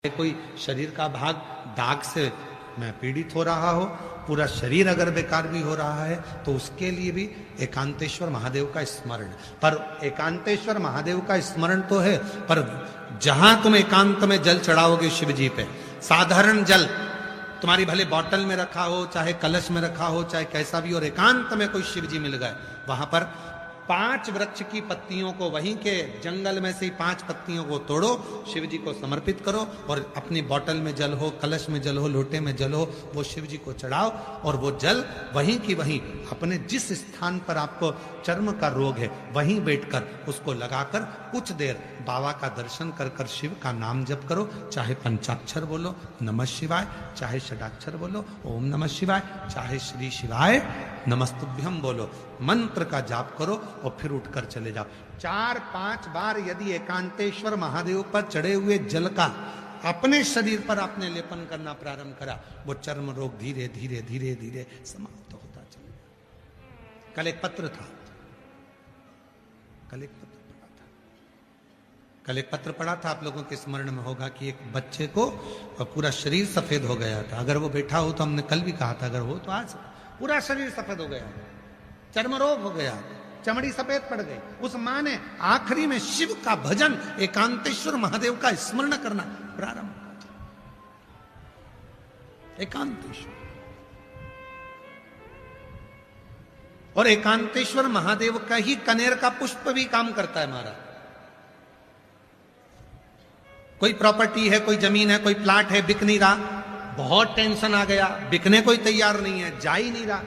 कोई शरीर का भाग दाग से मैं पीड़ित हो रहा हो, पूरा शरीर अगर बेकार भी हो रहा है तो उसके लिए भी एकांतेश्वर महादेव का स्मरण। पर एकांतेश्वर महादेव का स्मरण तो है, पर जहां तुम एकांत में जल चढ़ाओगे शिव जी पे, साधारण जल तुम्हारी भले बोतल में रखा हो, चाहे कलश में रखा हो, चाहे कैसा भी, और एकांत में कोई शिव जी मिल गए, वहां पर 5 वृक्ष की पत्तियों को, वहीं के जंगल में से 5 पत्तियों को तोड़ो, शिव जी को समर्पित करो, और अपनी बोतल में जल हो, कलश में जल हो, लोटे में जल हो, वो शिव जी को चढ़ाओ, और वो जल वहीं की वहीं अपने जिस स्थान पर आपको चर्म का रोग है वहीं बैठकर उसको लगाकर कुछ देर बाबा का दर्शन कर कर शिव का नाम जप करो। चाहे पंचाक्षर बोलो नमः शिवाय, चाहे षडाक्षर बोलो ओम नमः शिवाय, चाहे श्री शिवाय नमस्तुभ्यम बोलो, मंत्र का जाप करो और फिर उठकर चले जाओ। 4-5 बार यदि एकांतेश्वर महादेव पर चढ़े हुए जल का अपने शरीर पर आपने लेपन करना प्रारंभ करा, वो चर्म रोग धीरे धीरे धीरे धीरे समाप्त होता चलेगा। कल एक पत्र था, कल एक पत्र पढ़ा था, आप लोगों के स्मरण में होगा कि एक बच्चे को पूरा शरीर सफेद हो गया था। अगर वो बैठा हो तो हमने कल भी कहा था, अगर हो तो आज पूरा शरीर सफेद हो गया, चर्म रोग हो गया, चमड़ी सफेद पड़ गई। उस मां ने आखिरी में शिव का भजन, एकांतेश्वर महादेव का स्मरण करना प्रारंभ किया। एकांतेश्वर और एकांतेश्वर महादेव का ही कनेर का पुष्प भी काम करता है महाराज। कोई प्रॉपर्टी है, कोई जमीन है, कोई प्लाट है, बिक नहीं रहा, बहुत टेंशन आ गया, बिकने कोई तैयार नहीं है, जा ही नहीं रहा,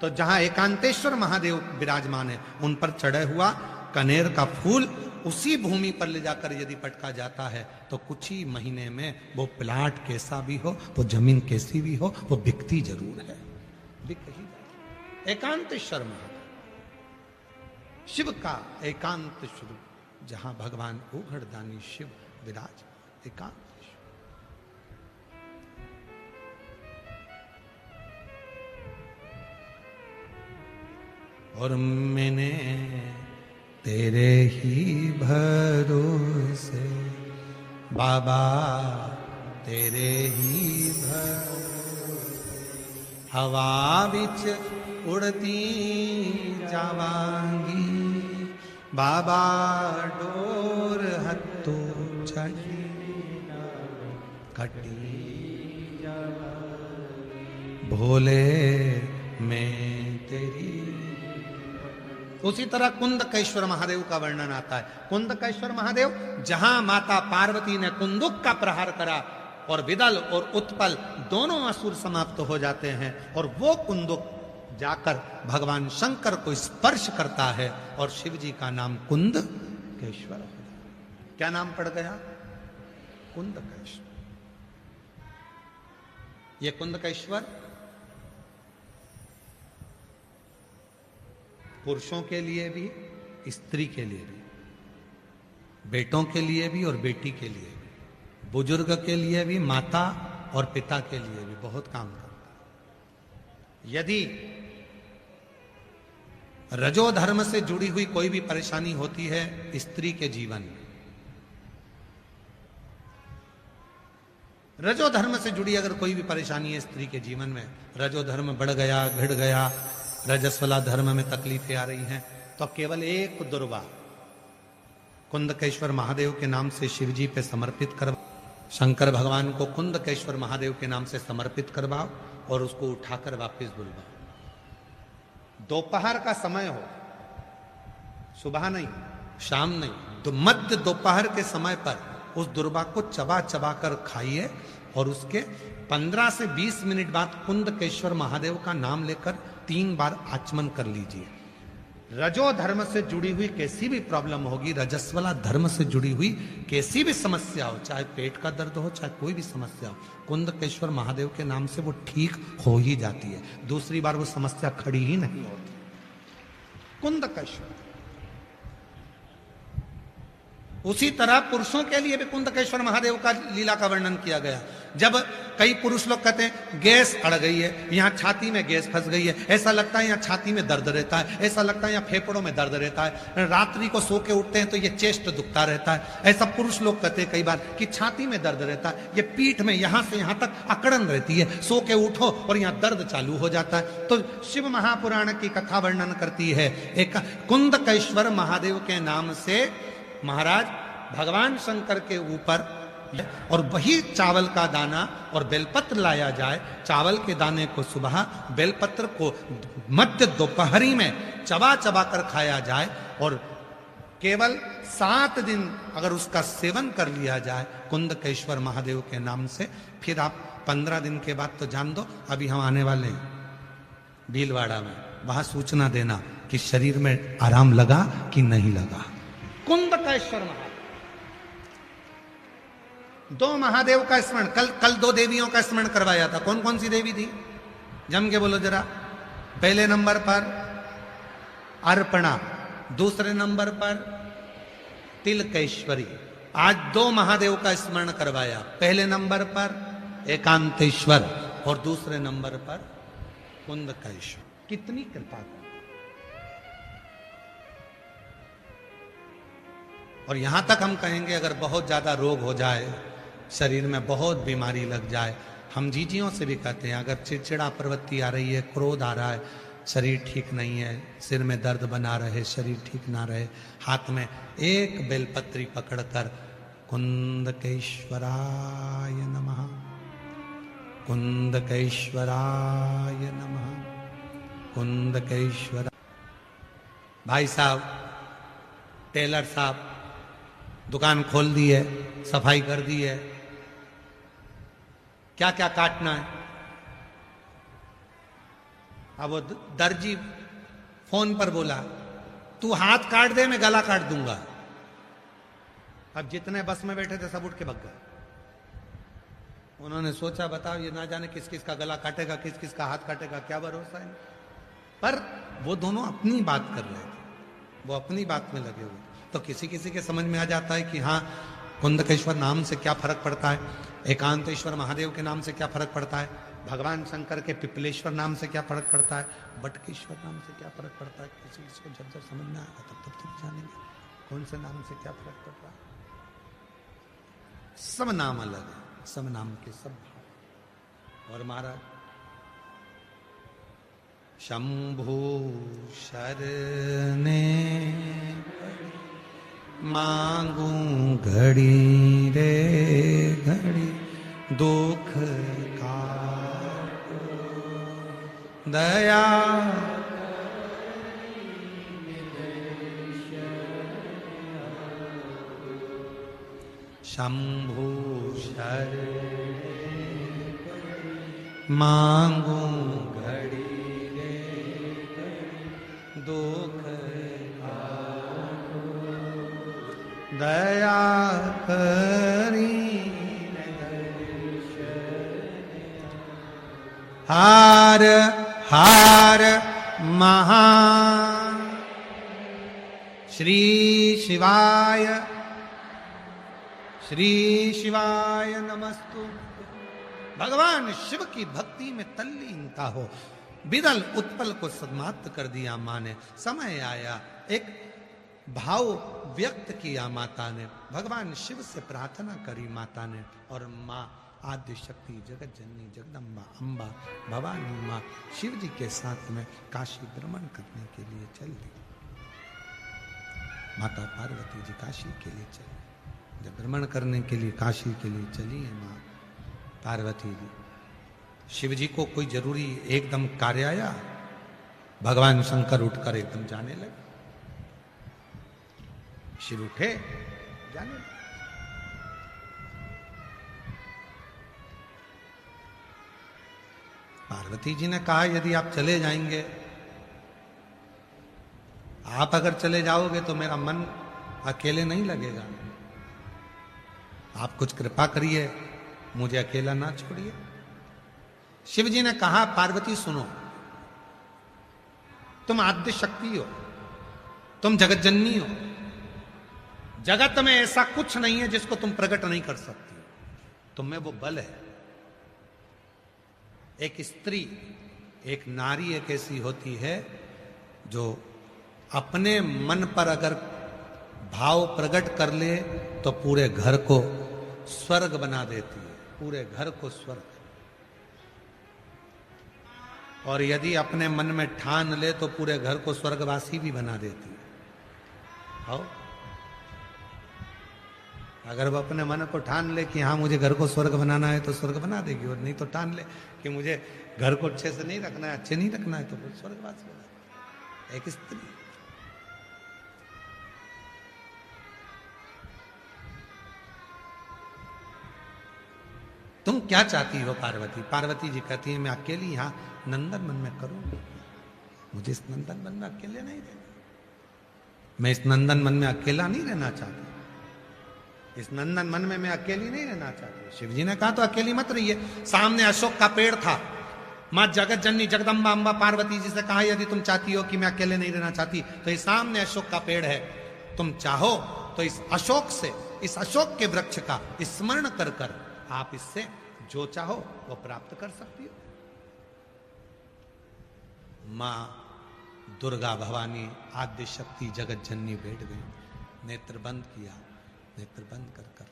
तो जहां एकांतेश्वर महादेव विराजमान है उन पर चढ़े हुआ कनेर का फूल उसी भूमि पर ले जाकर यदि पटका जाता है तो कुछ ही महीने में वो प्लाट कैसा भी हो, वो जमीन कैसी भी हो, वो बिकती जरूर है, बिक ही जाती। एकांतेश्वर महादेव शिव का एकांत स्वरूप, जहां भगवान उघड़दानी शिव विराज एकांत। और मैंने तेरे ही भरोसे बाबा, तेरे ही भरोसे हवा बिच उड़ती जावांगी, बाबा डोर हत्तू चढ़ी कटी भोले मैं तेरी। उसी तरह कुंदकेश्वर महादेव का वर्णन आता है। कुंदकेश्वर महादेव जहां माता पार्वती ने कुंदुक का प्रहार करा और विदल और उत्पल दोनों असुर समाप्त हो जाते हैं, और वो कुंदुक जाकर भगवान शंकर को स्पर्श करता है और शिव जी का नाम कुंदकेश्वर हो जाता। क्या नाम पड़ गया? कुंदकेश्वर। ये कुंदकेश्वर पुरुषों के लिए भी, स्त्री के लिए भी, बेटों के लिए भी और बेटी के लिए भी, बुजुर्ग के लिए भी, माता और पिता के लिए भी बहुत काम करता है। यदि रजोधर्म से जुड़ी हुई कोई भी परेशानी होती है स्त्री के जीवन में, रजोधर्म से जुड़ी अगर कोई भी परेशानी है स्त्री के जीवन में, रजोधर्म बढ़ गया, घट गया, रजस्वला धर्म में तकलीफें आ रही हैं, तो केवल एक दुर्वा कुंदकेश्वर महादेव के नाम से शिव जी पे समर्पित करवाओ, शंकर भगवान को कुंदकेश्वर महादेव के नाम से समर्पित करवाओ और उसको उठाकर वापस बुलवाओ। दोपहर का समय हो, सुबह नहीं, शाम नहीं, मध्य दोपहर के समय पर उस दुर्वा को चबा चबा कर खाइए, और उसके 15 से 20 मिनट बाद कुंदकेश्वर महादेव का नाम लेकर 3 बार आचमन कर लीजिए। रजो धर्म से जुड़ी हुई कैसी भी प्रॉब्लम होगी, रजस्वला धर्म से जुड़ी हुई कैसी भी समस्या हो, चाहे पेट का दर्द हो, चाहे कोई भी समस्या हो, कुंदकेश्वर महादेव के नाम से वो ठीक हो ही जाती है। दूसरी बार वो समस्या खड़ी ही नहीं होती। कुंदकेश्वर। उसी तरह पुरुषों के लिए भी कुंदकेश्वर महादेव का लीला का वर्णन किया गया। जब कई पुरुष लोग कहते हैं गैस अड़ गई है, यहाँ छाती में गैस फंस गई है, ऐसा लगता है यहाँ छाती में दर्द रहता है, ऐसा लगता है यहाँ फेफड़ों में दर्द रहता है, रात्रि को सो के उठते हैं तो ये चेस्ट दुखता रहता है। ऐसा पुरुष लोग कहते हैं कई बार कि छाती में दर्द रहता है, ये पीठ में यहां से यहां तक अकड़न रहती है, सो के उठो और यहाँ दर्द चालू हो जाता है। तो शिव महापुराण की कथा वर्णन करती है, एक कुंदकेश्वर महादेव के नाम से महाराज भगवान शंकर के ऊपर और वही चावल का दाना और बेलपत्र लाया जाए, चावल के दाने को सुबह, बेलपत्र को मध्य दोपहरी में चबा चबा कर खाया जाए और केवल 7 दिन अगर उसका सेवन कर लिया जाए कुंदकेश्वर महादेव के नाम से, फिर आप 15 दिन के बाद तो जान दो, अभी हम आने वाले हैं भीलवाड़ा में, वहां सूचना देना कि शरीर में आराम लगा कि नहीं लगा। कुंदकेश्वर महादेव, 2 महादेव का स्मरण, कल 2 देवियों का स्मरण करवाया था। कौन कौन सी देवी थी, जम के बोलो जरा। पहले नंबर पर अर्पणा, दूसरे नंबर पर तिलकेश्वरी। आज 2 महादेव का स्मरण करवाया, पहले नंबर पर एकांतेश्वर और दूसरे नंबर पर कुंदकेश्वर। कितनी कृपा कर। और यहां तक हम कहेंगे अगर बहुत ज्यादा रोग हो जाए, शरीर में बहुत बीमारी लग जाए, हम जीजियों से भी कहते हैं अगर चिड़चिड़ा प्रवृत्ति आ रही है, क्रोध आ रहा है, शरीर ठीक नहीं है, सिर में दर्द बना रहे, शरीर ठीक ना रहे, हाथ में एक बेलपत्री पकड़कर कुंदकेश्वराय नमः, कुंदकेश्वराय नमः, कुंदकेश्वर। भाई साहब, टेलर साहब दुकान खोल दी है, सफाई कर दी है, क्या क्या काटना है। अब वो दर्जी फोन पर बोला तू हाथ काट दे मैं गला काट दूंगा। अब जितने बस में बैठे थे सब उठ के भग गए। उन्होंने सोचा बताओ ये ना जाने किस किस का गला काटेगा, किस किस का हाथ काटेगा, क्या भरोसा है। पर वो दोनों अपनी बात कर रहे थे, वो अपनी बात में लगे हुए। तो किसी किसी के समझ में आ जाता है कि हाँ कुंदकेश्वर नाम से क्या फर्क पड़ता है, एकांतेश्वर महादेव के नाम से क्या फर्क पड़ता है, भगवान शंकर के पिपलेश्वर नाम से क्या फर्क पड़ता है, बटकेश्वर नाम से क्या फर्क पड़ता है। किसी किसी को जब जब समझ में आएगा तब तब जानेंगे कौन से नाम से क्या फर्क पड़ रहा है। सब नाम अलग है, सब नाम के सब भाव। और महाराज शंभु शरणे मांगू घड़ी रे घड़ी दुख का दया शंभु शरणे मांगू घड़ी रे दुख दया करी हार हार महान श्री शिवाय नमस्तु। भगवान शिव की भक्ति में तल्लीनता हो, बिदल उत्पल को सन्मात कर दिया माँ ने। समय आया, एक भाव व्यक्त किया माता ने, भगवान शिव से प्रार्थना करी माता ने, और माँ आद्य शक्ति जगत जननी जगदम्बा अम्बा भवानी माँ शिव जी के साथ में काशी भ्रमण करने के लिए चल दी। माता पार्वती जी काशी के लिए चली। जब भ्रमण करने के लिए काशी के लिए चली है माँ पार्वती जी, शिव जी को कोई जरूरी एकदम कार्य आया, भगवान शंकर उठकर एकदम जाने लगे। शिव उठे जाने लगे। पार्वती जी ने कहा यदि आप चले जाएंगे, आप अगर चले जाओगे तो मेरा मन अकेले नहीं लगेगा, आप कुछ कृपा करिए, मुझे अकेला ना छोड़िए। शिव जी ने कहा पार्वती सुनो, तुम आद्य शक्ति हो, तुम जगत जननी हो, जगत में ऐसा कुछ नहीं है जिसको तुम प्रकट नहीं कर सकती। तुम में वो बल है, एक स्त्री, एक नारी एक ऐसी होती है जो अपने मन पर अगर भाव प्रकट कर ले तो पूरे घर को स्वर्ग बना देती है, पूरे घर को स्वर्ग। और यदि अपने मन में ठान ले तो पूरे घर को स्वर्गवासी भी बना देती है। आओ, अगर वो अपने मन को ठान ले कि हाँ मुझे घर को स्वर्ग बनाना है तो स्वर्ग बना देगी, और नहीं तो ठान ले कि मुझे घर को अच्छे से नहीं रखना है, अच्छे नहीं रखना है, तो फिर स्वर्गवासी बना देगी। एक स्त्री। तुम क्या चाहती हो पार्वती? पार्वती जी कहती है मैं अकेली यहां नंदन वन में करूंगी, मुझे इस नंदन वन में अकेले नहीं रहना, मैं इस नंदन वन में अकेला नहीं रहना चाहती, इस नंदन वन में मैं अकेली नहीं रहना चाहती। शिव जी ने कहा तो अकेली मत रहिए। सामने अशोक का पेड़ था। मां जगत जननी जगदम्बा अम्बा पार्वती जी से कहा यदि तुम चाहती हो कि मैं अकेले नहीं रहना चाहती तो ये सामने अशोक का पेड़ है, तुम चाहो तो इस अशोक से, इस अशोक के वृक्ष का स्मरण कर कर आप इससे जो चाहो वो प्राप्त कर सकती हो। मां दुर्गा भवानी आद्य शक्ति जगत जननी बैठ गई, नेत्र बंद किया, नेत्र बंद कर कर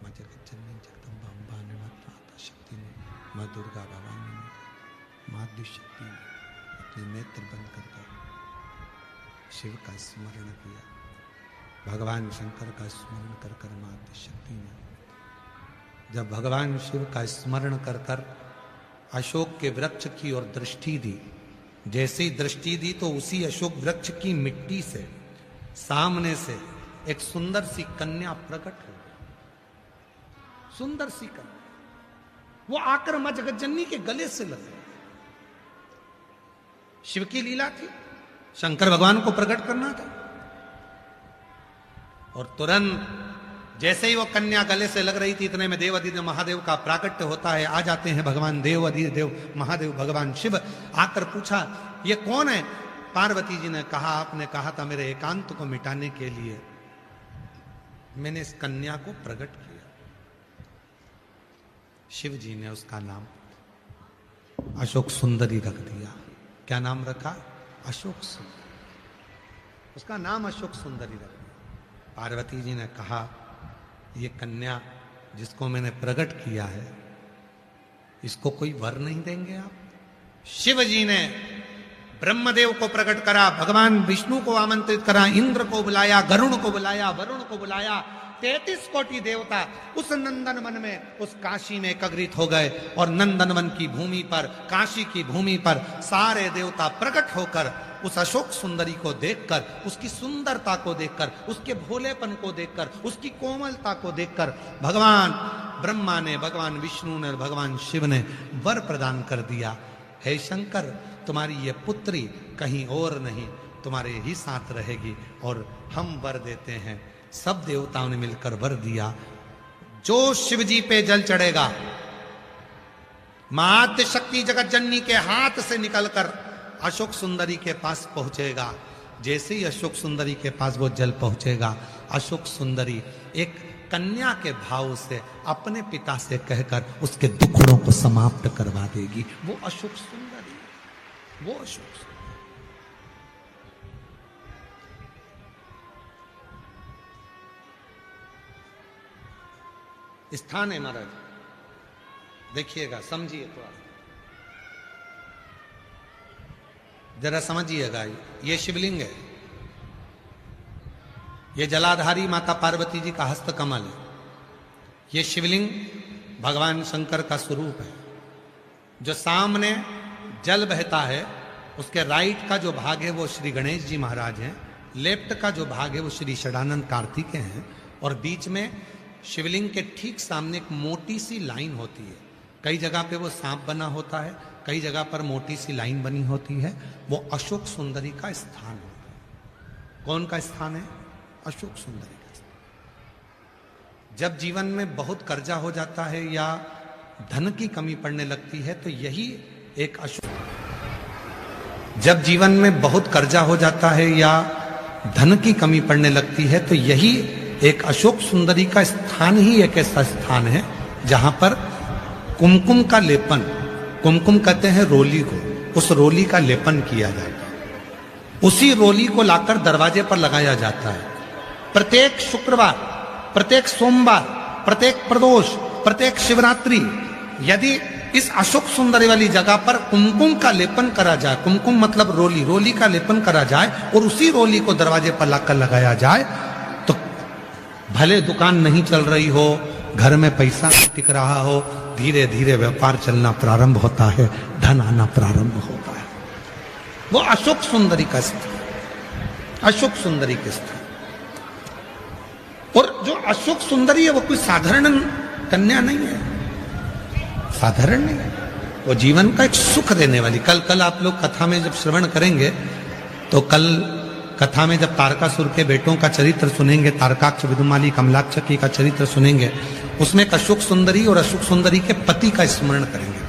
मां जगत जननी जगदम्बा अम्बा ने, माता शक्ति ने, मां दुर्गा भवानी ने, मां आद्य शक्ति ने अपने नेत्र बंद कर कर शिव का स्मरण किया, भगवान शंकर का स्मरण कर कर मां आद्य शक्ति ने जब भगवान शिव का स्मरण कर कर अशोक के वृक्ष की ओर दृष्टि दी, जैसे ही दृष्टि दी तो उसी अशोक वृक्ष की मिट्टी से सामने से एक सुंदर सी कन्या प्रकट हो गई। सुंदर सी कन्या, वो आकर मां जगतजननी के गले से लग गई। शिव की लीला थी, शंकर भगवान को प्रकट करना था। और तुरंत जैसे ही वो कन्या गले से लग रही थी इतने में देवाधिदेव महादेव का प्राकट्य होता है। आ जाते हैं भगवान देवाधिदेव महादेव भगवान शिव। आकर पूछा ये कौन है? पार्वती जी ने कहा आपने कहा था मेरे एकांत को मिटाने के लिए मैंने इस कन्या को प्रकट किया। शिव जी ने उसका नाम अशोक सुंदरी रख दिया। क्या नाम रखा? अशोक सुंदरी। उसका नाम अशोक सुंदरी रख दिया। पार्वती जी ने कहा ये कन्या जिसको मैंने प्रकट किया है इसको कोई वर नहीं देंगे आप? शिव जी ने ब्रह्मदेव को प्रकट करा, भगवान विष्णु को आमंत्रित करा, इंद्र को बुलाया, गरुण को बुलाया, वरुण को बुलाया। 33 कोटि देवता उस नंदन वन में, उस काशी में एकत्रित हो गए। और नंदन वन की भूमि पर, काशी की भूमि पर सारे देवता प्रकट होकर उस अशोक सुंदरी को देखकर, उसकी सुंदरता को देखकर, उसके भोलेपन को देखकर, उसकी कोमलता को देखकर भगवान ब्रह्मा ने, भगवान विष्णु ने, भगवान शिव ने वर प्रदान कर दिया। हे शंकर तुम्हारी ये पुत्री कहीं और नहीं तुम्हारे ही साथ रहेगी और हम वर देते हैं। सब देवताओं ने मिलकर वर दिया। जो शिव जी पे जल चढ़ेगा मां शक्ति जगत जननी के हाथ से निकलकर अशोक सुंदरी के पास पहुंचेगा। जैसे ही अशोक सुंदरी के पास वो जल पहुंचेगा, अशोक सुंदरी एक कन्या के भाव से अपने पिता से कहकर उसके दुखड़ों को समाप्त करवा देगी। वो अशोक सुंदरी, वो अशोक सुंदरी। स्थान है महाराज, देखिएगा, समझिए, थोड़ा जरा समझिएगा। ये शिवलिंग है, ये जलाधारी माता पार्वती जी का हस्त कमल है। ये शिवलिंग भगवान शंकर का स्वरूप है। जो सामने जल बहता है उसके राइट का जो भाग है वो श्री गणेश जी महाराज हैं, लेफ्ट का जो भाग है वो श्री षडानंद कार्तिकेय हैं, और बीच में शिवलिंग के ठीक सामने एक मोटी सी लाइन होती है। कई जगह पे वो सांप बना होता है, कई जगह पर मोटी सी लाइन बनी होती है। वो अशोक सुंदरी का स्थान होता है। कौन का स्थान है? अशोक सुंदरी का स्थान। जब जीवन में बहुत कर्जा हो जाता है या धन की कमी पड़ने लगती है तो यही एक जब जीवन में बहुत कर्जा हो जाता है या धन की कमी पड़ने लगती है तो यही एक अशोक सुंदरी का स्थान ही एक ऐसा स्थान है जहां पर कुमकुम का लेपन कुमकुम कहते हैं रोली को, उस रोली का लेपन किया जाता है, उसी रोली को लाकर दरवाजे पर लगाया जाता है। प्रत्येक शुक्रवार, प्रत्येक सोमवार, प्रत्येक प्रदोष, प्रत्येक शिवरात्रि यदि इस अशोक सुंदरी वाली जगह पर कुमकुम का लेपन करा जाए, कुमकुम मतलब रोली, रोली का लेपन करा जाए और उसी रोली को दरवाजे पर लाकर लगाया जाए, तो भले दुकान नहीं चल रही हो, घर में पैसा नहीं टिक रहा हो, धीरे धीरे व्यापार चलना प्रारंभ होता है, धन आना प्रारंभ होता है। वो अशोक सुंदरी का स्थान, अशोक सुंदरी के स्थान। और जो अशोक सुंदरी है वो कोई साधारण कन्या नहीं है, साधारण नहीं है, वो जीवन का एक सुख देने वाली। कल आप लोग कथा में जब श्रवण करेंगे तो कल कथा में जब तारकासुर के बेटों का चरित्र सुनेंगे, तारकाक्ष, विदुमाली, कमलाक्ष का चरित्र सुनेंगे, उसमें एक अशोक सुंदरी और अशोक सुंदरी के पति का स्मरण करेंगे।